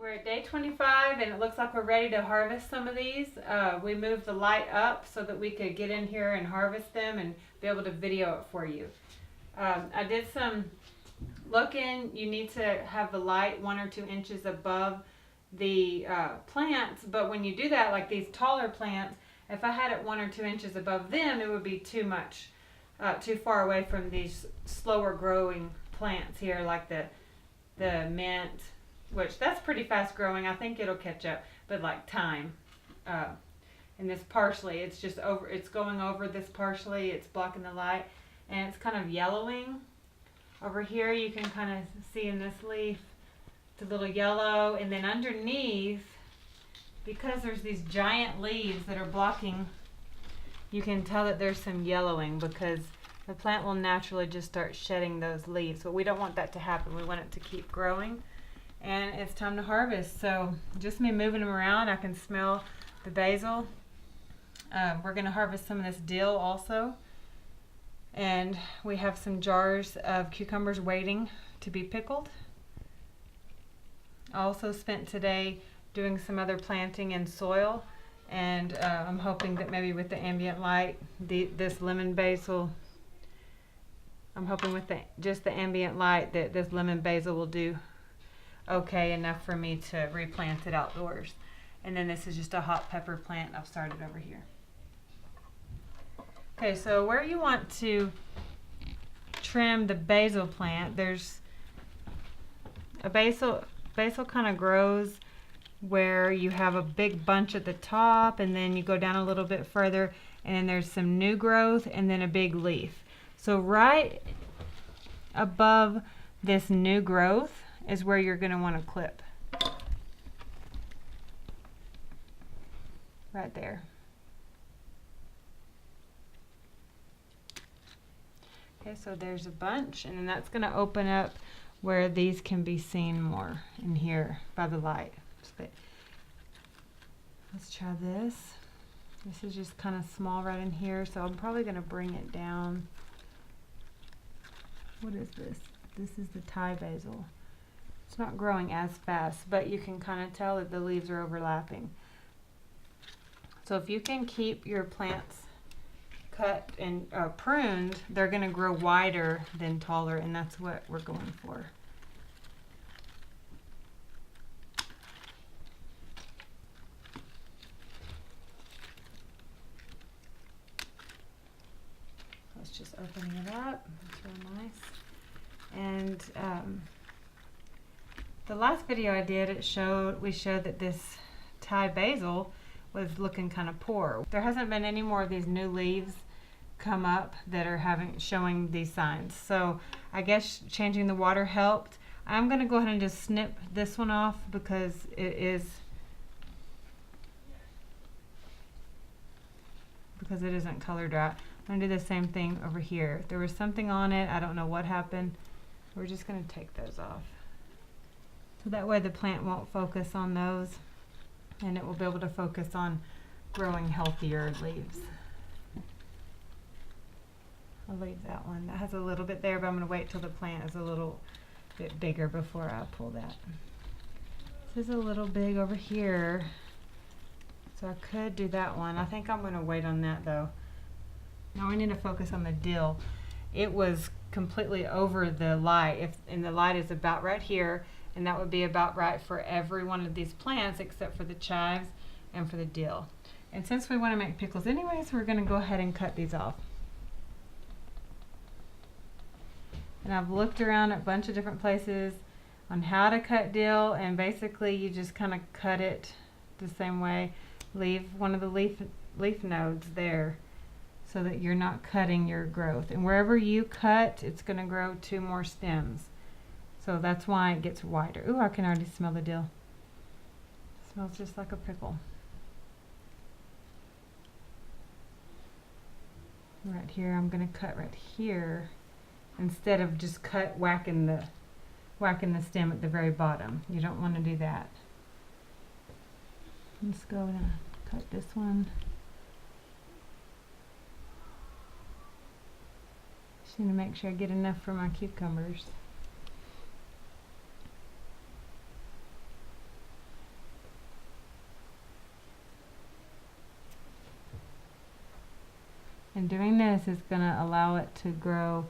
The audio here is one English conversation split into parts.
We're at day 25 and it looks like we're ready to harvest some of these. We moved the light up so that we could get in here and harvest them and be able to video it for you. I did some looking. You need to have the light 1 or 2 inches above the plants, but when you do that, like these taller plants, if I had it 1 or 2 inches above them, it would be too much, too far away from these slower growing plants here, like the mint, which that's pretty fast growing. I think it'll catch up, but like thyme, and this parsley, it's just over. It's going over this parsley. It's blocking the light, and it's kind of yellowing. Over here, you can kind of see in this leaf, it's a little yellow, and then underneath, because there's these giant leaves that are blocking, you can tell that there's some yellowing because the plant will naturally just start shedding those leaves. But we don't want that to happen. We want it to keep growing. And it's time to harvest. So just me moving them around, I can smell the basil. We're going to harvest some of this dill also. And we have some jars of cucumbers waiting to be pickled. I also spent today doing some other planting in soil. And I'm hoping that maybe with the ambient light, this lemon basil, I'm hoping with just the ambient light that this lemon basil will do okay enough for me to replant it outdoors. And then this is just a hot pepper plant I've started over here. Okay, so where you want to trim the basil plant, there's a basil kind of grows where you have a big bunch at the top, and then you go down a little bit further, and then there's some new growth, and then a big leaf. So right above this new growth is where you're going to want to clip. Right there. Okay, so there's a bunch, and then that's going to open up where these can be seen more in here by the light. Let's try this. This is just kind of small right in here, so I'm probably going to bring it down. What is this? This is the Thai basil. It's not growing as fast, but you can kind of tell that the leaves are overlapping. So if you can keep your plants cut and pruned, they're going to grow wider than taller, and that's what we're going for. Let's just opening it up. It's real nice. And the last video I did, we showed that this Thai basil was looking kind of poor. There hasn't been any more of these new leaves come up that are showing these signs. So I guess changing the water helped. I'm going to go ahead and just snip this one off because it isn't colored right. I'm going to do the same thing over here. There was something on it. I don't know what happened. We're just going to take those off. So that way the plant won't focus on those, and it will be able to focus on growing healthier leaves. I'll leave that one. That has a little bit there, but I'm going to wait till the plant is a little bit bigger before I pull that. This is a little big over here, so I could do that one. I think I'm going to wait on that though. Now we need to focus on the dill. It was completely over the light, and the light is about right here, and that would be about right for every one of these plants except for the chives and for the dill. And since we want to make pickles anyways, we're going to go ahead and cut these off. And I've looked around at a bunch of different places on how to cut dill, and basically you just kind of cut it the same way. Leave one of the leaf nodes there so that you're not cutting your growth. And wherever you cut, it's going to grow 2 more stems. So that's why it gets wider. Ooh, I can already smell the dill. It smells just like a pickle. Right here, I'm going to cut right here instead of just whacking the stem at the very bottom. You don't want to do that. Let's go and cut this one. Just need to make sure I get enough for my cucumbers. And doing this is going to allow it to grow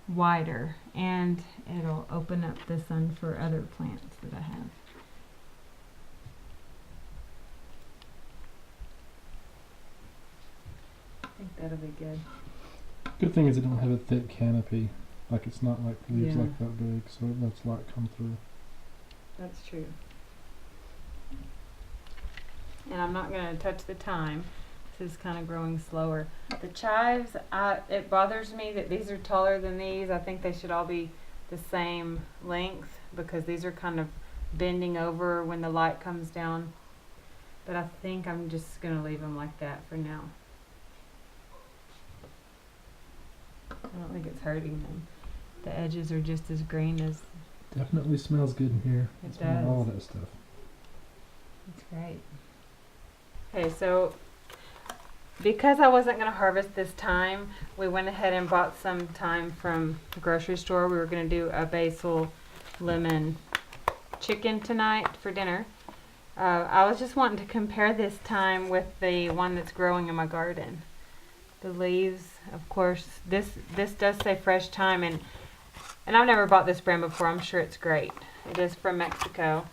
wider, and it'll open up the sun for other plants that I have. I think that'll be good. Good thing is it don't have a thick canopy. Like it's not like leaves Yeah. like that big, so it lets light come through. That's true. And I'm not going to touch the thyme. This is kind of growing slower. The chives, it bothers me that these are taller than these. I think they should all be the same length because these are kind of bending over when the light comes down. But I think I'm just going to leave them like that for now. I don't think it's hurting them. The edges are just as green as... Definitely smells good in here. It Smells does. all that stuff. That's great. Okay, so because I wasn't going to harvest this thyme, we went ahead and bought some thyme from the grocery store. We were going to do a basil lemon chicken tonight for dinner. I was just wanting to compare this thyme with the one that's growing in my garden. The leaves, of course, this does say fresh thyme, and I've never bought this brand before. I'm sure it's great. It is from Mexico,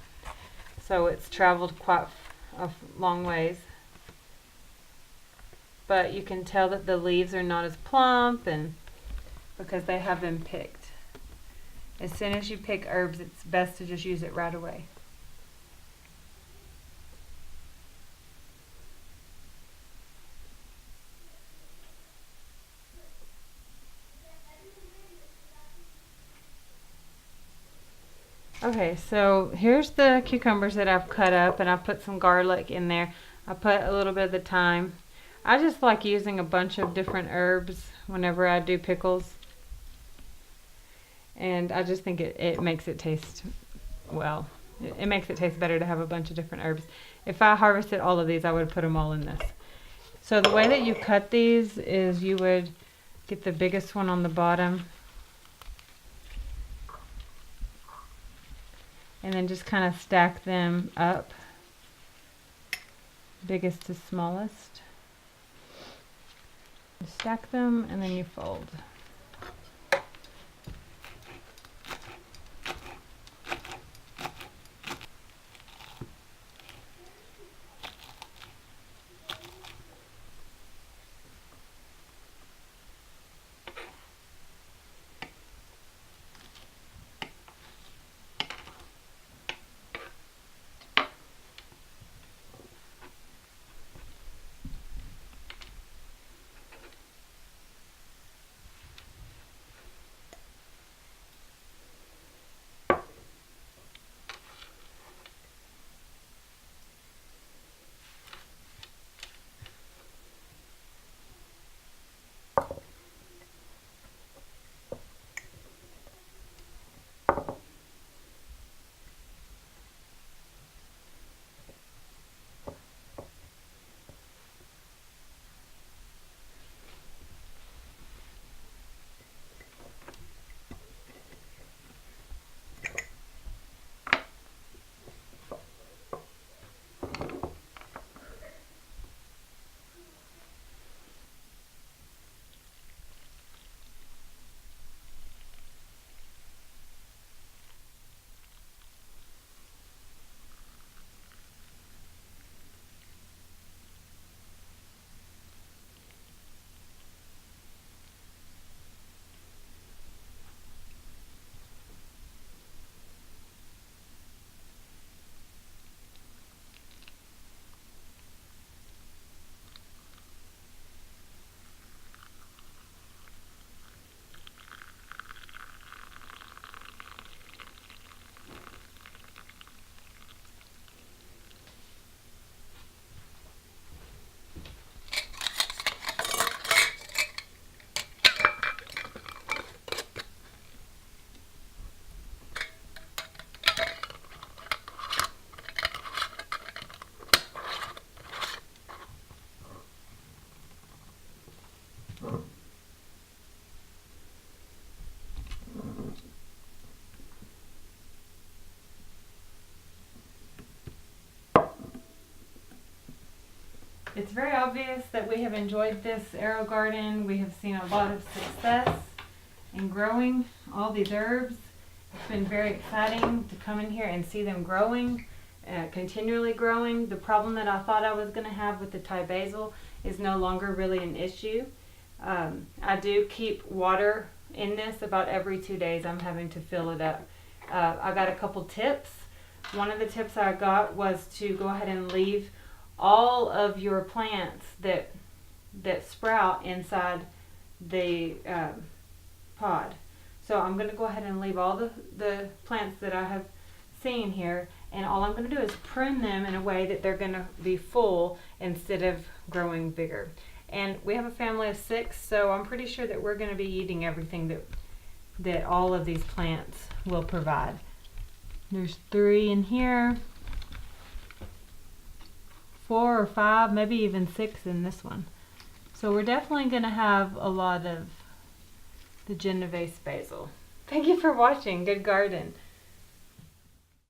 so it's traveled quite a long ways. But you can tell that the leaves are not as plump, and because they have been picked. As soon as you pick herbs, it's best to just use it right away. Okay, so here's the cucumbers that I've cut up, and I put some garlic in there. I put a little bit of the thyme. I just like using a bunch of different herbs whenever I do pickles. And I just think it makes it taste, well, it makes it taste better to have a bunch of different herbs. If I harvested all of these, I would put them all in this. So the way that you cut these is you would get the biggest one on the bottom, and then just kind of stack them up, biggest to smallest. You stack them and then you fold. It's very obvious that we have enjoyed this AeroGarden. We have seen a lot of success in growing all these herbs. It's been very exciting to come in here and see them growing, continually growing. The problem that I thought I was going to have with the Thai basil is no longer really an issue. I do keep water in this about every 2 days. I'm having to fill it up. I got a couple tips. One of the tips I got was to go ahead and leave all of your plants that sprout inside the pod. So I'm going to go ahead and leave all the plants that I have seen here, and all I'm going to do is prune them in a way that they're going to be full instead of growing bigger. And we have a family of 6, so I'm pretty sure that we're going to be eating everything that all of these plants will provide. There's 3 in here, 4 or 5, maybe even 6 in this one. So we're definitely going to have a lot of the Genovese basil. Thank you for watching. Good garden.